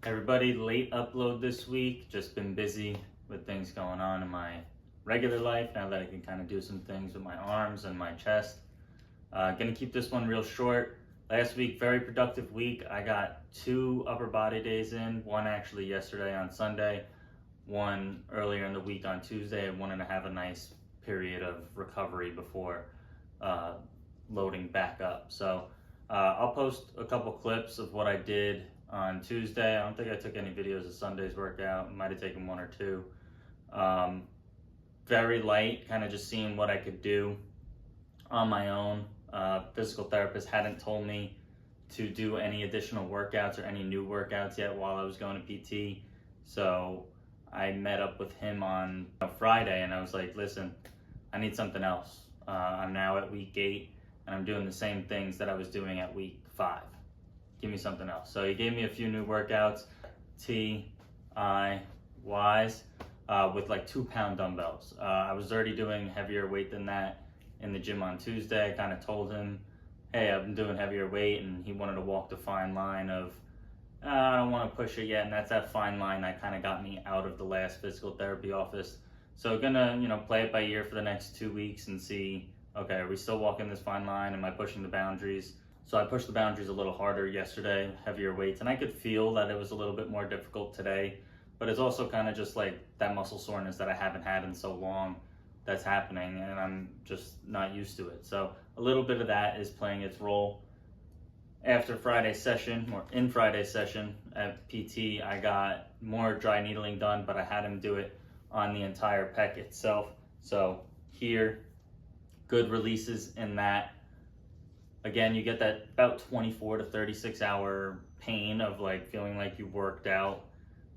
Everybody, late upload this week. Just been busy with things going on in my regular life now that I can kind of do some things with my arms and my chest. Gonna keep this one real short. Last week, very productive week. I got 2 upper body days in, one actually yesterday on Sunday, one earlier in the week on Tuesday. I wanted to have a nice period of recovery before loading back up. So I'll post a couple clips of what I did on Tuesday. I don't think I took any videos of Sunday's workout. Might have taken 1 or 2. Very light, kind of just seeing what I could do on my own. Physical therapist hadn't told me to do any additional workouts or any new workouts yet while I was going to PT. So I met up with him on Friday and I was like, listen, I need something else. I'm now at week 8 and I'm doing the same things that I was doing at week 5. Give me something else. So he gave me a few new workouts, T, I, Ys, with like 2-pound dumbbells. I was already doing heavier weight than that in the gym on Tuesday. I kind of told him, hey, I've been doing heavier weight, and he wanted to walk the fine line of, I don't want to push it yet, and that's that fine line that kind of got me out of the last physical therapy office. So gonna, play it by ear for the next 2 weeks and see, okay, are we still walking this fine line? Am I pushing the boundaries? So I pushed the boundaries a little harder yesterday, heavier weights, and I could feel that it was a little bit more difficult today, but it's also kind of just like that muscle soreness that I haven't had in so long that's happening, and I'm just not used to it. So a little bit of that is playing its role. After Friday's session, or in Friday's session at PT, I got more dry needling done, but I had him do it on the entire pec itself. So here, good releases in that. Again, you get that about 24 to 36 hour pain of like feeling like you worked out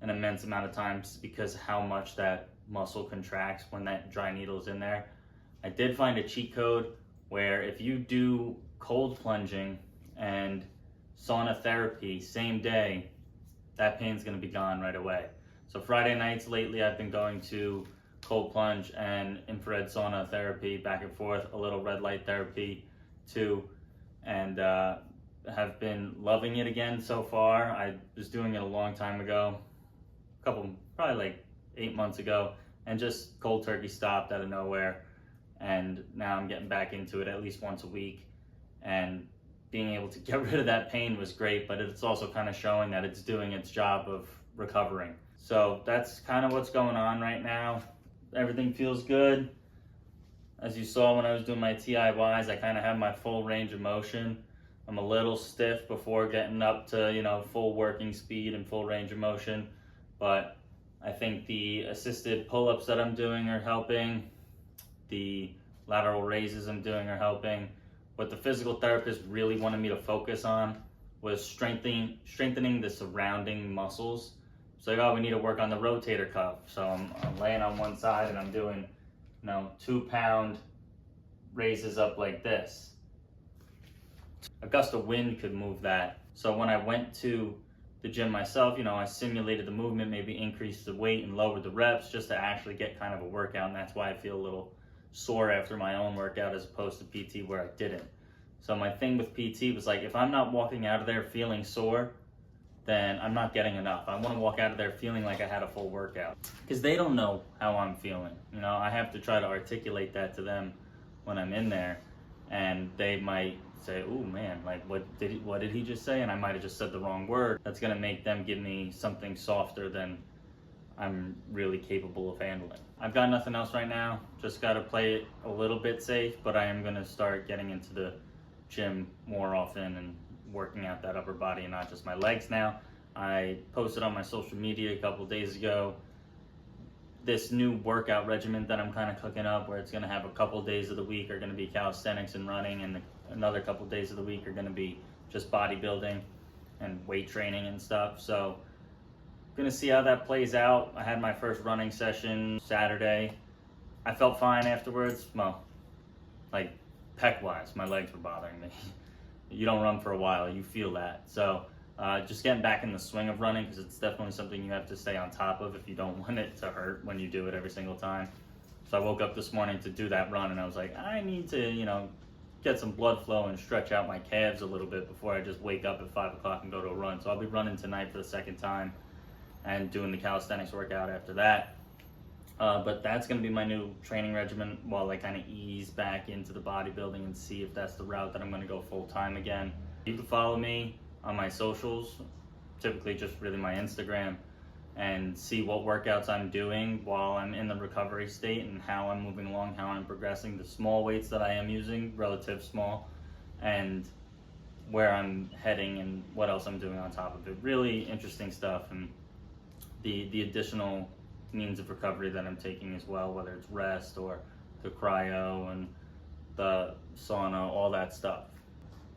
an immense amount of times because how much that muscle contracts when that dry needle is in there. I did find a cheat code where if you do cold plunging and sauna therapy same day, that pain's gonna be gone right away. So Friday nights lately, I've been going to cold plunge and infrared sauna therapy back and forth, a little red light therapy too, and have been loving it again so far. I was doing it a long time ago, probably like 8 months ago, and just cold turkey stopped out of nowhere, and now I'm getting back into it at least once a week, and being able to get rid of that pain was great, but it's also kind of showing that it's doing its job of recovering. So that's kind of what's going on right now. Everything feels good. As you saw when I was doing my TIYs, I kind of have my full range of motion. I'm a little stiff before getting up to, full working speed and full range of motion, but I think the assisted pull-ups that I'm doing are helping. The lateral raises I'm doing are helping. What the physical therapist really wanted me to focus on was strengthening the surrounding muscles. So like, oh, we need to work on the rotator cuff. So I'm laying on one side and I'm doing 2-pound raises up like this. A gust of wind could move that. So when I went to the gym myself, I simulated the movement, maybe increased the weight and lowered the reps just to actually get kind of a workout, and that's why I feel a little sore after my own workout as opposed to PT where I didn't. So my thing with PT was like, if I'm not walking out of there feeling sore, then I'm not getting enough. I want to walk out of there feeling like I had a full workout, because they don't know how I'm feeling. I have to try to articulate that to them when I'm in there, and they might say, oh man, like what did he just say? And I might have just said the wrong word. That's gonna make them give me something softer than I'm really capable of handling. I've got nothing else right now, just gotta play it a little bit safe, but I am gonna start getting into the gym more often and working out that upper body and not just my legs now. I posted on my social media a couple days ago this new workout regimen that I'm kind of cooking up, where it's going to have a couple days of the week are going to be calisthenics and running, and another couple days of the week are going to be just bodybuilding and weight training and stuff. So I'm going to see how that plays out. I had my first running session Saturday. I felt fine afterwards. Well, like pec wise, my legs were bothering me. You don't run for a while, you feel that. So just getting back in the swing of running, because it's definitely something you have to stay on top of if you don't want it to hurt when you do it every single time. So I woke up this morning to do that run, and I was like, I need to, get some blood flow and stretch out my calves a little bit before I just wake up at 5 o'clock and go to a run. So I'll be running tonight for the second time and doing the calisthenics workout after that. But that's going to be my new training regimen while I kind of ease back into the bodybuilding and see if that's the route that I'm going to go full time again. You can follow me on my socials, typically just really my Instagram, and see what workouts I'm doing while I'm in the recovery state and how I'm moving along, how I'm progressing, the small weights that I am using, relative small, and where I'm heading and what else I'm doing on top of it. Really interesting stuff, and the additional means of recovery that I'm taking as well, whether it's rest or the cryo and the sauna, all that stuff.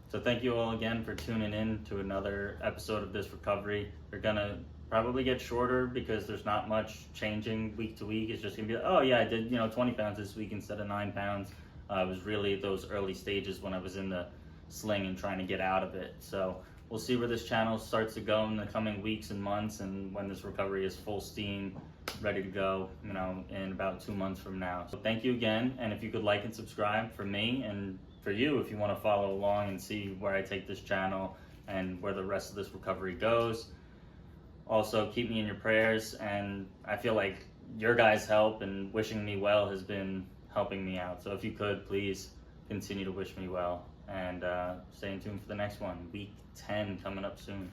So thank you all again for tuning in to another episode of this recovery. They're gonna probably get shorter because there's not much changing week to week. It's just gonna be like, oh yeah, I did 20 pounds this week instead of 9 pounds. It was really those early stages when I was in the sling and trying to get out of it. So we'll see where this channel starts to go in the coming weeks and months, and when this recovery is full steam, ready to go, in about 2 months from now. So thank you again, and if you could like and subscribe for me, and for you if you want to follow along and see where I take this channel and where the rest of this recovery goes. Also, keep me in your prayers, and I feel like your guys' help and wishing me well has been helping me out. So if you could, please continue to wish me well, and stay in tune for the next one. Week 10 coming up soon.